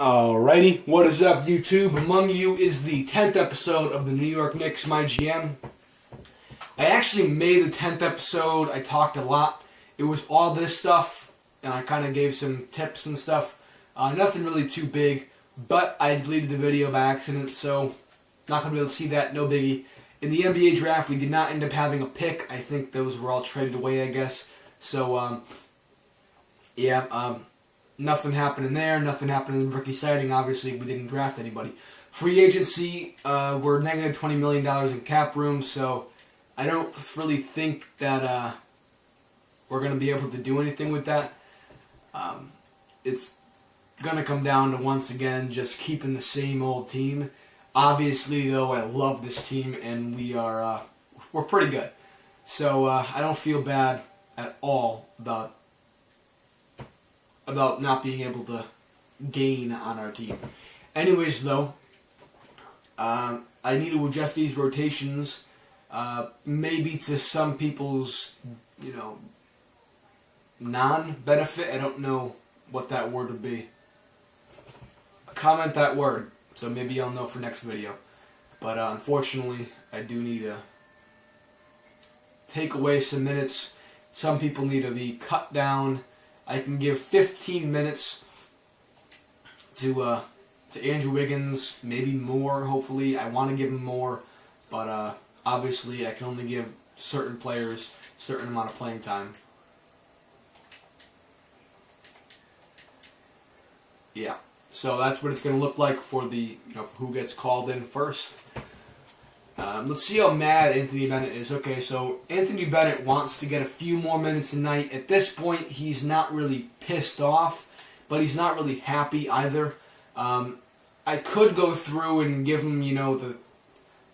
Alrighty, what is up YouTube? Among you is the 10th episode of the New York Knicks, my GM. I actually made the 10th episode. I talked a lot. It was all this stuff, and I kind of gave some tips and stuff. Nothing really too big, but I deleted the video by accident, so not going to be able to see that, no biggie. In the NBA draft, we did not end up having a pick. I think those were all traded away, I guess. So, nothing happened in there. Nothing happened in the rookie signing. Obviously, we didn't draft anybody. Free agency, we're negative $20 million in cap room, so I don't really think that we're going to be able to do anything with that. It's going to come down to, once again, just keeping the same old team. Obviously, though, I love this team, and we're pretty good. So I don't feel bad at all about not being able to gain on our team. Anyways, though, I need to adjust these rotations, maybe to some people's, non-benefit. I don't know what that word would be. Comment that word, so maybe I'll know for next video. But unfortunately, I do need to take away some minutes. Some people need to be cut down. I can give 15 minutes to Andrew Wiggins, maybe more, hopefully. I want to give him more, but obviously I can only give certain players a certain amount of playing time. Yeah, so that's what it's going to look like for the, for who gets called in first. Let's see how mad Anthony Bennett is. Okay, so Anthony Bennett wants to get a few more minutes tonight. At this point, he's not really pissed off, but he's not really happy either. I could go through and give him, the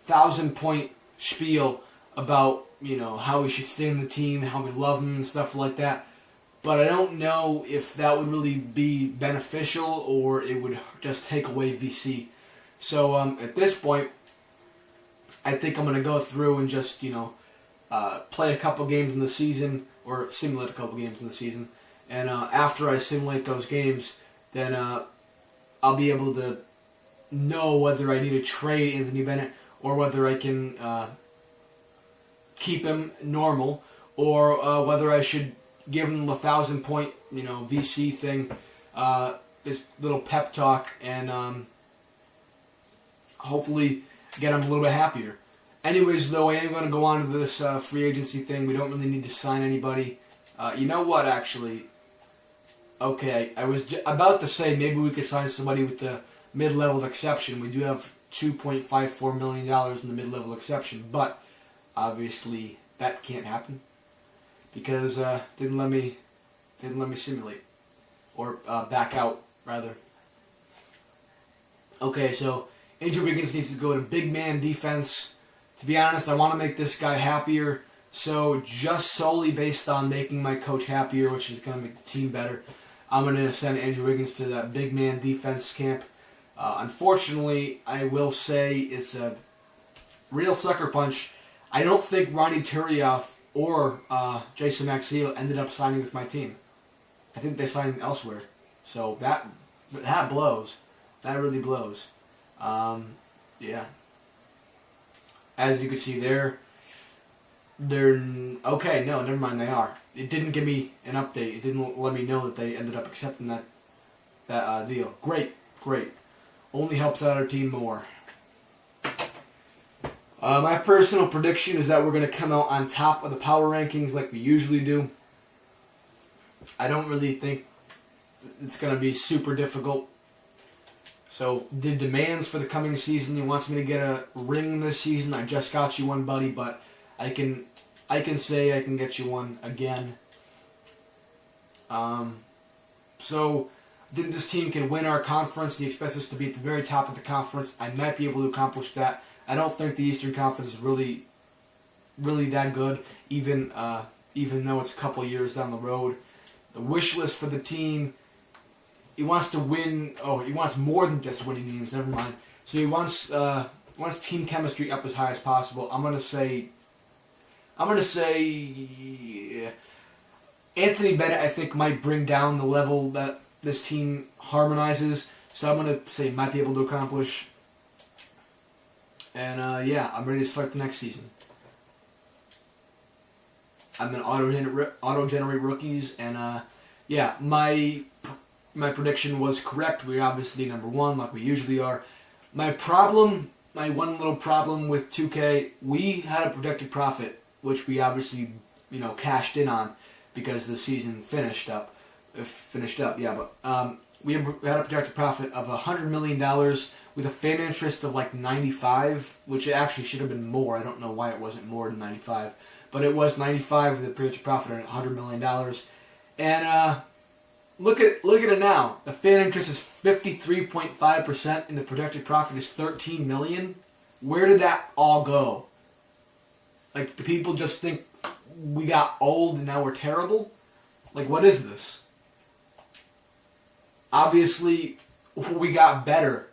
1,000-point spiel about, how he should stay in the team, how we love him and stuff like that. But I don't know if that would really be beneficial or it would just take away VC. So at this point, I think I'm going to go through and just, play a couple games in the season, or simulate a couple games in the season. And after I simulate those games, then I'll be able to know whether I need to trade Anthony Bennett or whether I can keep him normal, or whether I should give him the 1,000-point, VC thing, this little pep talk, and hopefully get him a little bit happier. Anyways, though, I am going to go on to this free agency thing. We don't really need to sign anybody. You know what, actually? Okay, I was about to say maybe we could sign somebody with the mid-level exception. We do have $2.54 million in the mid-level exception, but obviously that can't happen because didn't let me simulate, or back out rather. Okay, so Andrew Wiggins needs to go to big man defense. To be honest, I want to make this guy happier. So just solely based on making my coach happier, which is going to make the team better, I'm going to send Andrew Wiggins to that big man defense camp. Unfortunately, I will say it's a real sucker punch. I don't think Ronnie Turioff or Jason Maxiel ended up signing with my team. I think they signed elsewhere. So that blows. That really blows. Yeah. As you can see they're okay, no, never mind, they are. It didn't give me an update. It didn't let me know that they ended up accepting that deal. Great. Only helps out our team more. My personal prediction is that we're going to come out on top of the power rankings like we usually do. I don't really think it's going to be super difficult. So the demands for the coming season, he wants me to get a ring this season. I just got you one, buddy, but I can say I can get you one again. So then this team can win our conference. He expects us to be at the very top of the conference. I might be able to accomplish that. I don't think the Eastern Conference is really that good, even though it's a couple years down the road. The wish list for the team. He wants to win. Oh, he wants more than just winning games. Never mind. So he wants team chemistry up as high as possible. I'm gonna say Anthony Bennett, I think, might bring down the level that this team harmonizes. So I'm going to say might be able to accomplish. And yeah, I'm ready to start the next season. I'm going to auto-generate rookies, and yeah, my prediction was correct. We're obviously #1, like we usually are. My one little problem with 2K, we had a projected profit, which we obviously, cashed in on because the season finished up. Yeah, but we had a projected profit of $100 million with a fan interest of like 95, which it actually should have been more. I don't know why it wasn't more than 95, but it was 95 with a projected profit of $100 million. And look at it now. The fan interest is 53.5%, and the projected profit is $13 million. Where did that all go? Like, do people just think we got old and now we're terrible? Like, what is this? Obviously, we got better.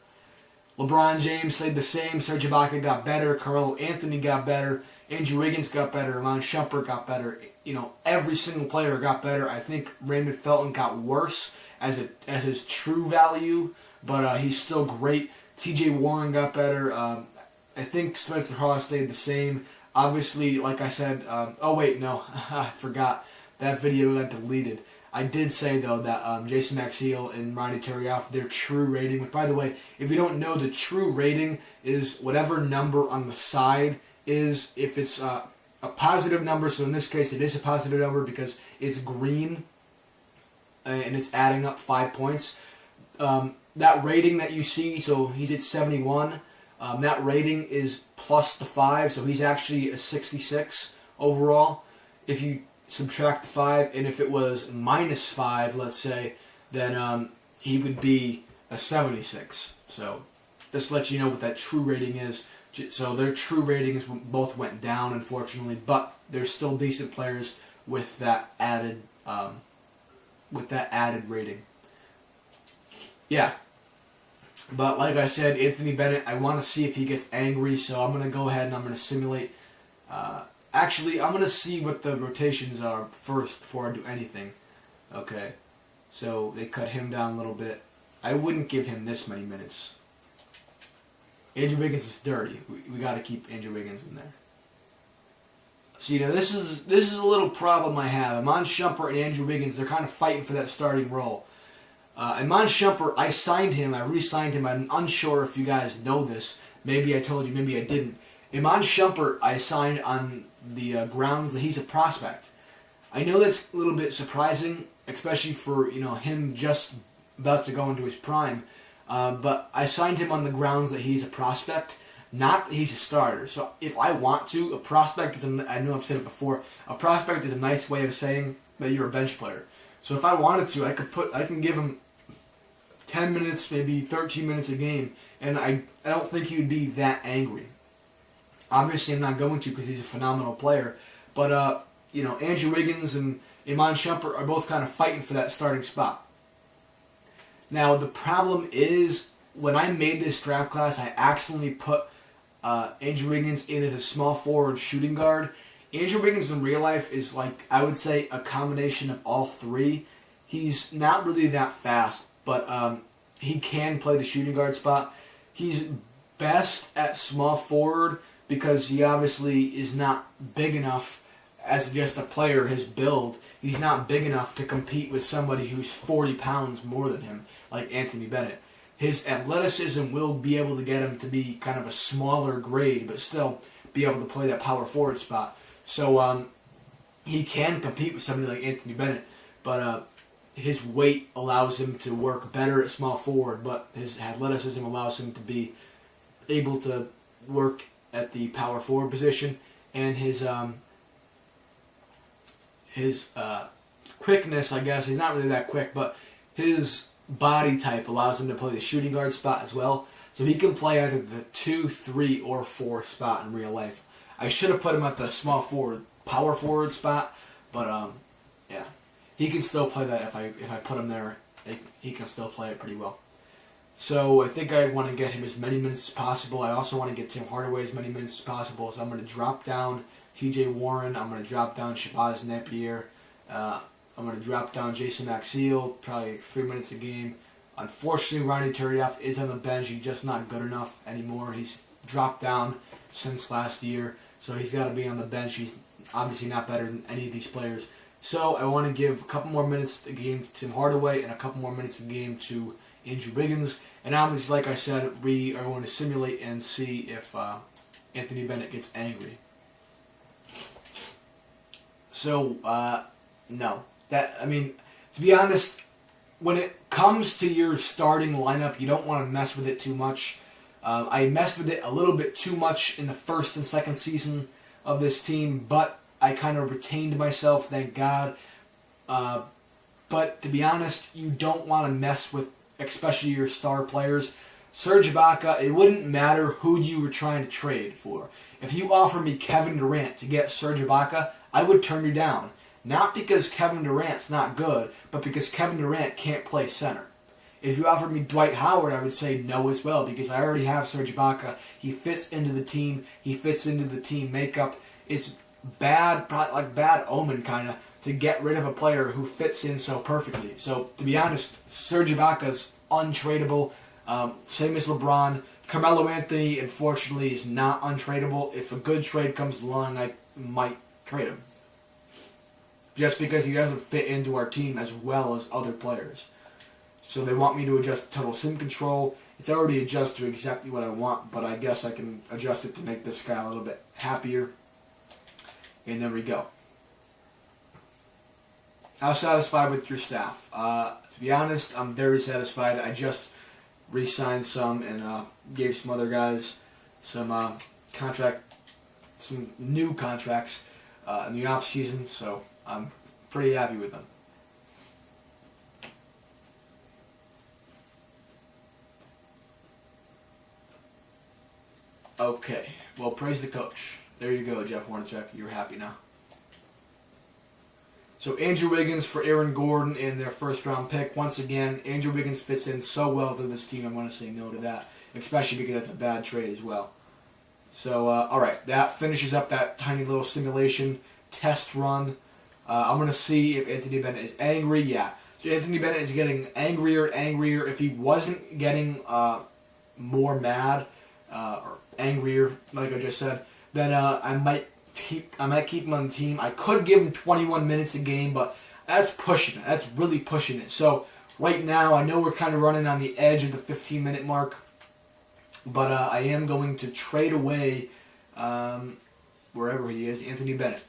LeBron James stayed the same. Serge Ibaka got better. Carmelo Anthony got better. Andrew Wiggins got better. Iman Shumpert got better. Every single player got better. I think Raymond Felton got worse as his true value, but he's still great. T.J. Warren got better. I think Spencer Hawes stayed the same. Obviously, like I said, oh wait, no, I forgot. That video got deleted. I did say, though, that Jason Maxiell and Ronnie Terrioff, their true rating, which, by the way, if you don't know, the true rating is whatever number on the side is. If it's a positive number, so in this case it is a positive number because it's green and it's adding up 5 points. That rating that you see, so he's at 71, that rating is plus the 5, so he's actually a 66 overall. If you subtract the 5, and if it was minus 5, let's say, then he would be a 76. So just to let you know what that true rating is. So their true ratings both went down, unfortunately, but they're still decent players with that added rating. Yeah. But like I said, Anthony Bennett, I want to see if he gets angry, so I'm going to go ahead and I'm going to simulate. Actually, I'm going to see what the rotations are first before I do anything. Okay. So they cut him down a little bit. I wouldn't give him this many minutes. Andrew Wiggins is dirty. We got to keep Andrew Wiggins in there. So, this is a little problem I have. Iman Shumpert and Andrew Wiggins, they're kind of fighting for that starting role. Iman Shumpert, I signed him. I re-signed him. I'm unsure if you guys know this. Maybe I told you, maybe I didn't. Iman Shumpert, I signed on the grounds that he's a prospect. I know that's a little bit surprising, especially for him just about to go into his prime. But I signed him on the grounds that he's a prospect, not that he's a starter. So if I want to, a prospect is, I know I've said it before, a prospect is a nice way of saying that you're a bench player. So if I wanted to, I can give him 10 minutes, maybe 13 minutes a game, and I don't think he would be that angry. Obviously, I'm not going to because he's a phenomenal player. But, Andrew Wiggins and Iman Shumpert are both kind of fighting for that starting spot. Now, the problem is, when I made this draft class, I accidentally put Andrew Wiggins in as a small forward shooting guard. Andrew Wiggins in real life is, I would say, a combination of all three. He's not really that fast, but he can play the shooting guard spot. He's best at small forward because he obviously is not big enough as just a player, his build. He's not big enough to compete with somebody who's 40 pounds more than him, like Anthony Bennett. His athleticism will be able to get him to be kind of a smaller grade, but still be able to play that power forward spot. So he can compete with somebody like Anthony Bennett, but his weight allows him to work better at small forward, but his athleticism allows him to be able to work at the power forward position, and his quickness, I guess, he's not really that quick, but his body type allows him to play the shooting guard spot as well, so he can play either the 2, 3, or 4 spot in real life. I should have put him at the small forward, power forward spot, but yeah, he can still play that if I put him there. He can still play it pretty well. So I think I want to get him as many minutes as possible. I also want to get Tim Hardaway as many minutes as possible. So I'm going to drop down T.J. Warren. I'm going to drop down Shabazz Napier. I'm going to drop down Jason Maxiell, probably 3 minutes a game. Unfortunately, Ronnie Turiaf is on the bench. He's just not good enough anymore. He's dropped down since last year, so he's got to be on the bench. He's obviously not better than any of these players. So I want to give a couple more minutes a game to Tim Hardaway and a couple more minutes a game to Andrew Wiggins. And obviously, like I said, we are going to simulate and see if Anthony Bennett gets angry. So, no. To be honest, when it comes to your starting lineup, you don't want to mess with it too much. I messed with it a little bit too much in the first and second season of this team, but I kind of retained myself, thank God. But to be honest, you don't want to mess with, especially your star players. Serge Ibaka, it wouldn't matter who you were trying to trade for. If you offered me Kevin Durant to get Serge Ibaka, I would turn you down. Not because Kevin Durant's not good, but because Kevin Durant can't play center. If you offered me Dwight Howard, I would say no as well, because I already have Serge Ibaka. He fits into the team. He fits into the team makeup. It's bad, like bad omen kind of, to get rid of a player who fits in so perfectly. So, to be honest, Serge Ibaka's untradeable. Same as LeBron. Carmelo Anthony, unfortunately, is not untradeable. If a good trade comes along, I might trade him. Just because he doesn't fit into our team as well as other players. So they want me to adjust total sim control. It's already adjusted to exactly what I want, but I guess I can adjust it to make this guy a little bit happier. And there we go. How satisfied with your staff? To be honest, I'm very satisfied. I just re-signed some and gave some other guys some new contracts in the off season, so I'm pretty happy with them. Okay, well, praise the coach. There you go, Jeff Hornacek. You're happy now. So Andrew Wiggins for Aaron Gordon in their first-round pick. Once again, Andrew Wiggins fits in so well to this team, I'm going to say no to that, especially because that's a bad trade as well. So, alright, that finishes up that tiny little simulation test run. I'm going to see if Anthony Bennett is angry. Yeah. So Anthony Bennett is getting angrier and angrier. If he wasn't getting more mad or angrier, like I just said, then I might keep him on the team. I could give him 21 minutes a game, but that's pushing it. That's really pushing it. So right now, I know we're kind of running on the edge of the 15-minute mark, but I am going to trade away wherever he is, Anthony Bennett.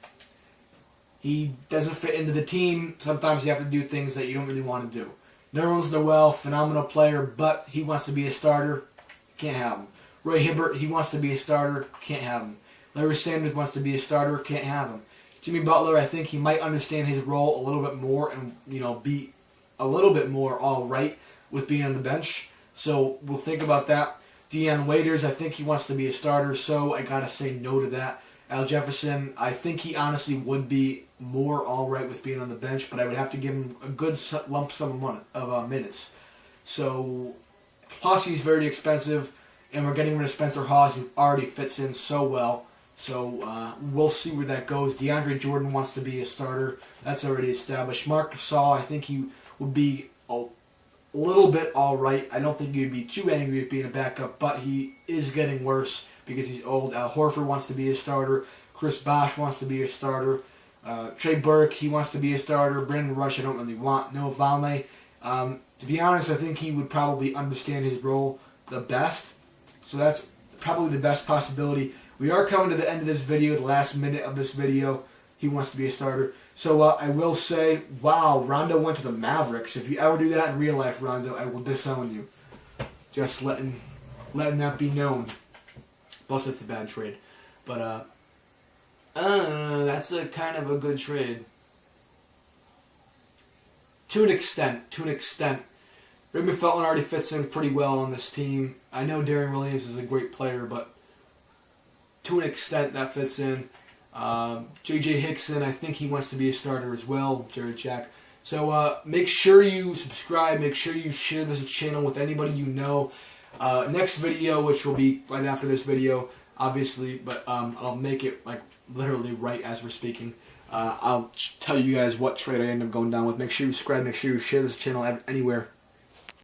He doesn't fit into the team. Sometimes you have to do things that you don't really want to do. Nerlens Noel, phenomenal player, but he wants to be a starter. Can't have him. Roy Hibbert, he wants to be a starter. Can't have him. Larry Sanders wants to be a starter. Can't have him. Jimmy Butler, I think he might understand his role a little bit more and, be a little bit more all right with being on the bench. So we'll think about that. Deion Waiters, I think he wants to be a starter, so I gotta say no to that. Al Jefferson, I think he honestly would be more all right with being on the bench, but I would have to give him a good lump sum of minutes. So, plus he's very expensive, and we're getting rid of Spencer Hawes, who already fits in so well. So, we'll see where that goes. DeAndre Jordan wants to be a starter. That's already established. Marc Gasol, I think he would be a little bit all right. I don't think he'd be too angry at being a backup, but he is getting worse because he's old. Al Horford wants to be a starter. Chris Bosh wants to be a starter. Trey Burke, he wants to be a starter. Brandon Rush, I don't really want. Noah Vonleh. To be honest, I think he would probably understand his role the best. So that's probably the best possibility. We are coming to the end of this video, the last minute of this video. He wants to be a starter. So I will say, wow, Rondo went to the Mavericks. If you ever do that in real life, Rondo, I will disown you. Just letting that be known. Plus, it's a bad trade. But, that's a kind of a good trade. To an extent. Raymond Felton already fits in pretty well on this team. I know Darren Williams is a great player, but to an extent that fits in. J.J. Hickson, I think he wants to be a starter as well. Jared Jack. So make sure you subscribe. Make sure you share this channel with anybody you know. Next video, which will be right after this video, obviously, but I'll make it like literally right as we're speaking. I'll tell you guys what trade I end up going down with. Make sure you subscribe. Make sure you share this channel anywhere.